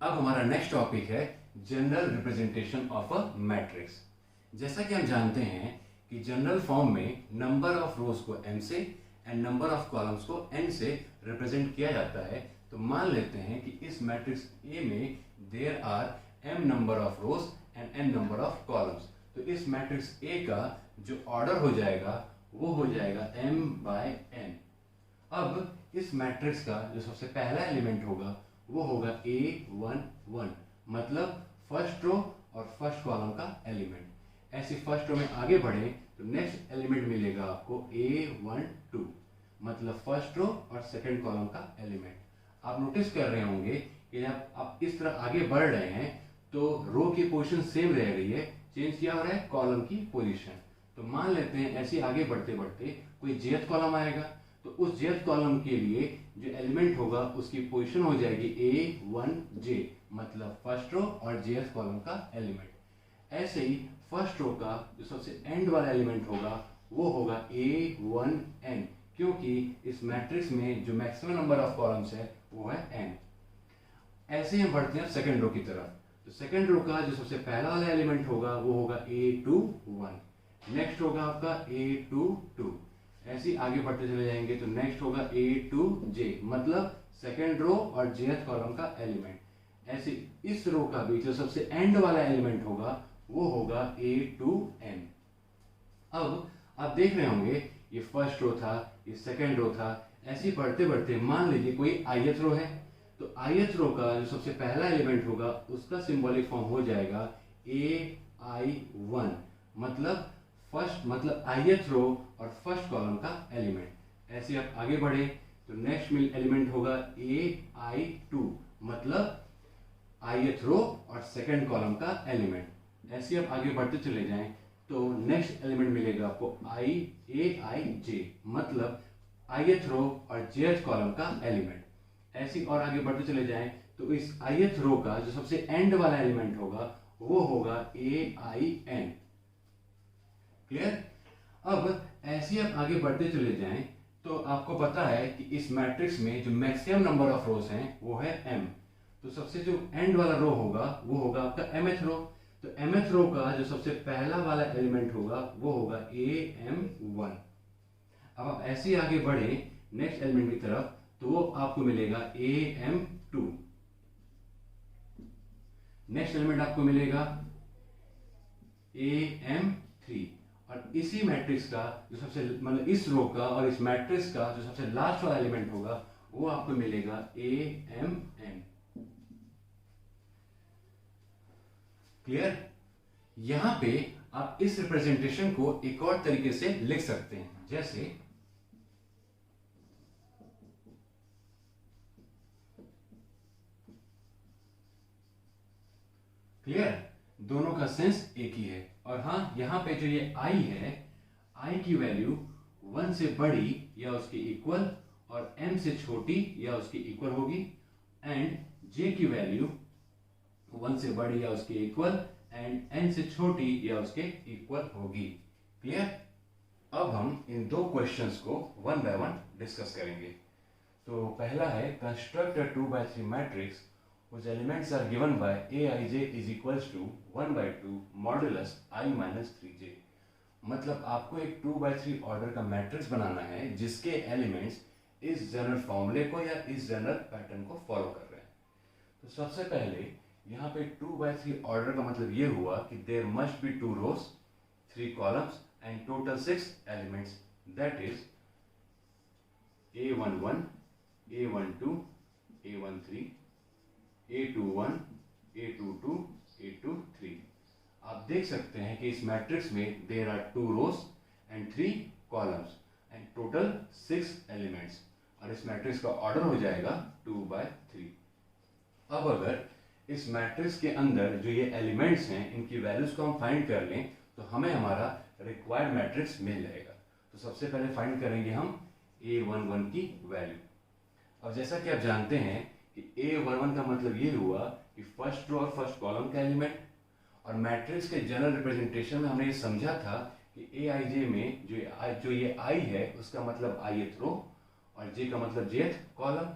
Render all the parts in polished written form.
अब हमारा next topic है general representation of a matrix. जैसा कि हम जानते हैं कि जनरल फॉर्म में नंबर ऑफ रोज को m से एंड नंबर ऑफ कॉलम्स को n से रिप्रेजेंट किया जाता है। तो मान लेते हैं कि इस मैट्रिक्स A में there are m number of rows and n number of columns. तो इस मैट्रिक्स A का जो ऑर्डर हो जाएगा वो हो जाएगा m बाय n। अब इस मैट्रिक्स का जो सबसे पहला एलिमेंट होगा वो होगा A11, मतलब फर्स्ट रो और फर्स्ट कॉलम का एलिमेंट। ऐसे फर्स्ट रो में आगे बढ़े तो नेक्स्ट एलिमेंट मिलेगा आपको A12, मतलब फर्स्ट रो और सेकंड कॉलम का एलिमेंट। आप नोटिस कर रहे होंगे कि जब आप इस तरह आगे बढ़ रहे हैं तो रो की पोजीशन सेम रह रही है, चेंज किया हो रहा है कॉलम की पोजीशन। तो मान लेते हैं ऐसे आगे बढ़ते बढ़ते कोई jth कॉलम आएगा, तो उस jth कॉलम के लिए जो एलिमेंट होगा उसकी पोजीशन हो जाएगी A1j, मतलब फर्स्ट रो और jth कॉलम का एलिमेंट। ऐसे ही फर्स्ट रो का जो सबसे एंड वाला एलिमेंट होगा वो होगा A1n, क्योंकि इस मैट्रिक्स में जो मैक्सिमम नंबर ऑफ कॉलम्स है वो है n। ऐसे हम बढ़ते हैं सेकंड रो की तरफ। तो सेकंड रो का जो सबसे पहला वाला एलिमेंट होगा वो होगा A21, नेक्स्ट होगा आपका A22। ऐसे ही आगे बढ़ते चले जाएंगे तो नेक्स्ट होगा A2j, मतलब सेकंड रो और jth कॉलम का एलिमेंट। ऐसे इस रो का भी जो सबसे एंड वाला एलिमेंट होगा वो होगा A2n। अब आप देख रहे होंगे ये फर्स्ट रो था, ये सेकंड रो था, ऐसे ही बढ़ते बढ़ते मान लीजिए कोई ith रो है, तो ith रो का जो सबसे पहला एलिमेंट होगा उसका सिंबॉलिक फॉर्म हो जाएगा AI1, मतलब फर्स्ट, मतलब ith रो और फर्स्ट कॉलम का एलिमेंट। ऐसे आप आगे बढ़े तो नेक्स्ट एलिमेंट होगा AI2, मतलब ith रो और सेकंड कॉलम का एलिमेंट। ऐसे आप आगे बढ़ते चले जाएं तो नेक्स्ट एलिमेंट मिलेगा आपको AIJ, मतलब ith रो और jth कॉलम का एलिमेंट। ऐसे और आगे बढ़ते चले जाएं तो इस ith रो का जो सबसे एंड वाला एलिमेंट होगा वो होगा AIN। क्लियर? अब ऐसे आप आगे बढ़ते चले जाएं तो आपको पता है कि इस मैट्रिक्स में जो मैक्सिमम नंबर ऑफ रोज हैं वो है m। तो सबसे जो एंड वाला रो होगा वो होगा आपका mth रो। तो mth रो का जो सबसे पहला वाला एलिमेंट होगा वो होगा AM1। अब आप ऐसे ही आगे बढ़े नेक्स्ट एलिमेंट की तरफ तो वो आपको मिलेगा AM2। नेक्स्ट एलिमेंट आपको मिलेगा AM3। और इसी मैट्रिक्स का जो सबसे, मतलब इस रो का और इस मैट्रिक्स का जो सबसे लास्ट वाला एलिमेंट होगा वो आपको मिलेगा AMN। क्लियर? यहां पे आप इस रिप्रेजेंटेशन को एक और तरीके से लिख सकते हैं, जैसे क्लियर? दोनों का सेंस एक ही है। और हाँ, यहाँ पे जो ये i है, i की वैल्यू 1 से बड़ी या उसके इक्वल और m से छोटी या उसके इक्वल होगी, एंड j की वैल्यू 1 से बड़ी या उसके इक्वल एंड n से छोटी या उसके इक्वल होगी। क्लियर? अब हम इन दो क्वेश्चंस को वन बाय वन डिस्कस करेंगे। तो पहला है construct a 2x3 matrix whose elements are given by aij is equals to 1/2 modulus I minus 3j। मतलब आपको एक 2/3 ऑर्डर का मैट्रिक्स बनाना है जिसके एलिमेंट्स इस जनरल फॉर्मूले को या इस जनरल पैटर्न को फॉलो कर रहे हैं। तो सबसे पहले यहाँ पे 2/3 ऑर्डर का मतलब ये हुआ कि there must be 2 rows, 3 columns and total 6 elements, that is A11, A12, A13, A21, A22, A23। आप देख सकते हैं कि इस मैट्रिक्स में there are 2 rows and 3 columns and total 6 elements, और इस मैट्रिक्स का ऑर्डर हो जाएगा 2/3। अब अगर इस मैट्रिक्स के अंदर जो ये एलिमेंट्स हैं इनकी वैल्यूज को हम फाइंड कर लें तो हमें हमारा रिक्वायर्ड मैट्रिक्स मिल जाएगा। तो सबसे पहले फाइंड करेंगे हम A11 की वैल्यू। अब जैसा कि आप जानते हैं कि A11 का मतलब ये हुआ कि फर्स्ट रो और फर्स्ट कॉलम का एलिमेंट, और मैट्रिक्स के जनरल रिप्रेजेंटेशन में हमने ये समझा था कि AIJ में जो ये I है उसका मतलब ith रो और J का मतलब jth कॉलम।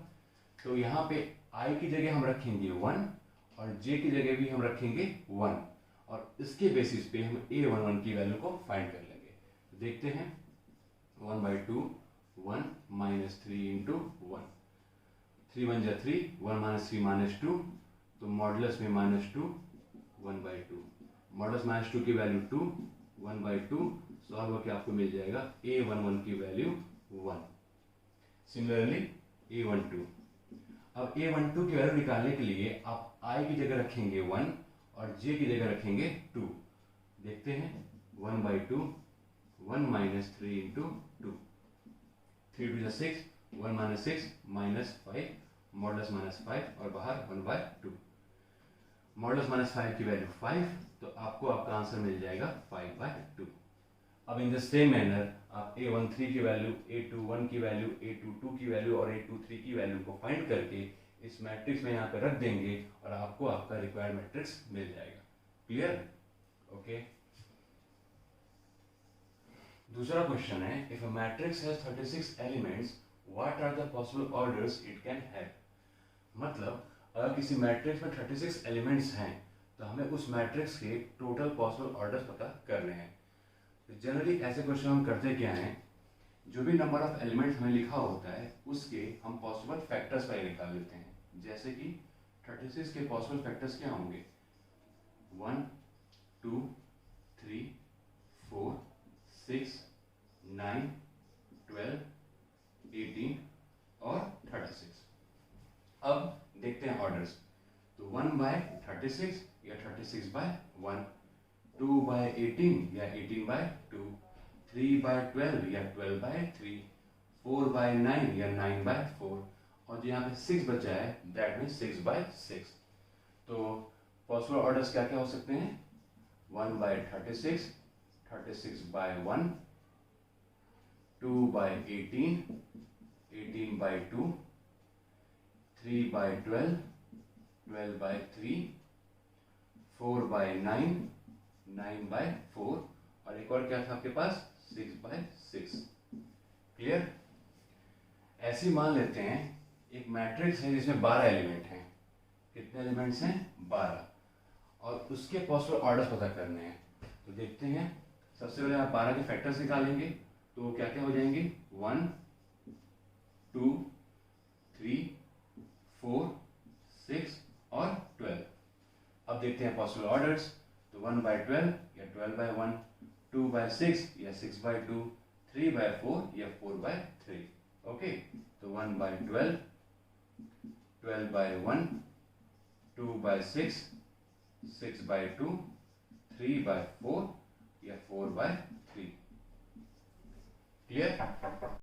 तो यहाँ पे I की जगह हम रखेंगे 1 और j की जगह भी हम रखेंगे 1 और इसके बेसिस पे हम a11 की वैल्यू को फाइंड कर लेंगे। तो देखते हैं 1/2 1 माइनस 3 इंटू 1, 3 1 जा 3, 1 माइनस 3 माइनस 2, तो मॉडुलस में -2 1/2, मॉडुलस -2 की वैल्यू 2, 1/2 सॉल्व होकर आपको मिल जाएगा a11 की वैल्यू 1। सिमिलरली a12, अब a12 की वैल्यू निकालने के लिए आप i की जगह रखेंगे 1 और j की जगह रखेंगे 2। देखते हैं 1/2, 1 माइनस 3 इंटू 2, 3 2 6, 1 माइनस 6 -5, मॉडुलस -5 और बाहर 1/2, मॉडुलस -5 की वैल्यू 5, तो आपको आपका आंसर मिल जाएगा 5/2। अब इन द सेम मैनर आप a13 की वैल्यू, a21 की वैल्यू, a22 की वैल्यू और a23 की वैल्यू को फाइंड करके इस मैट्रिक्स में यहाँ पे रख देंगे और आपको आपका रिक्वायर्ड मैट्रिक्स मिल जाएगा। क्लियर? ओके। दूसरा क्वेश्चन है, if a matrix has 36 elements what are the possible orders it can have. मतलब अगर किसी मैट्रिक्स में 36 एलिमेंट्स हैं तो हमें उस मैट्रिक्स के टोटल पॉसिबल ऑर्डर्स पता करने हैं। तो जनरली ऐसे क्वेश्चन हम करते क्या हैं, जो भी नंबर ऑफ एलिमेंट्स हमें लिखा होता है उसके हम पॉसिबल फैक्टर्स पहले निकाल लेते हैं। जैसे कि 36 के पॉसिबल फैक्टर्स क्या होंगे, 1 2 3 4 6 9 12 18 और 36। अब देखते हैं ऑर्डर्स। तो 1/36 या 36/1, 2/18 या 18/2, 3/12 या 12/3, 4/9 या 9/4 और जो यहाँ पे 6 बचा है दैट मीन्स 6/6। तो पॉसिबल ऑर्डर्स क्या क्या हो सकते हैं, 1/36, 36/1, 2/18, 18/2, 3/12, 12/3, 4/9, 9/4 और एक और क्या था आपके पास, 6/6। क्लियर? ऐसे मान लेते हैं एक मैट्रिक्स है जिसमें 12 एलिमेंट हैं। कितने एलिमेंट्स हैं, 12, और उसके पॉसिबल ऑर्डर्स पता करने हैं। तो देखते हैं, सबसे पहले आप 12 के फैक्टर्स निकालेंगे तो क्या क्या हो जाएंगे, 1 2 3 4 6 और 12। अब देखते हैं पॉसिबल ऑर्डर्स। तो 1/12 या 12/1, 2/6 या 6/2, 3/4 या 4/3। ओके, तो 1/12, 12/1, 2/6, 6/2, 3/4 या 4/3। क्लियर?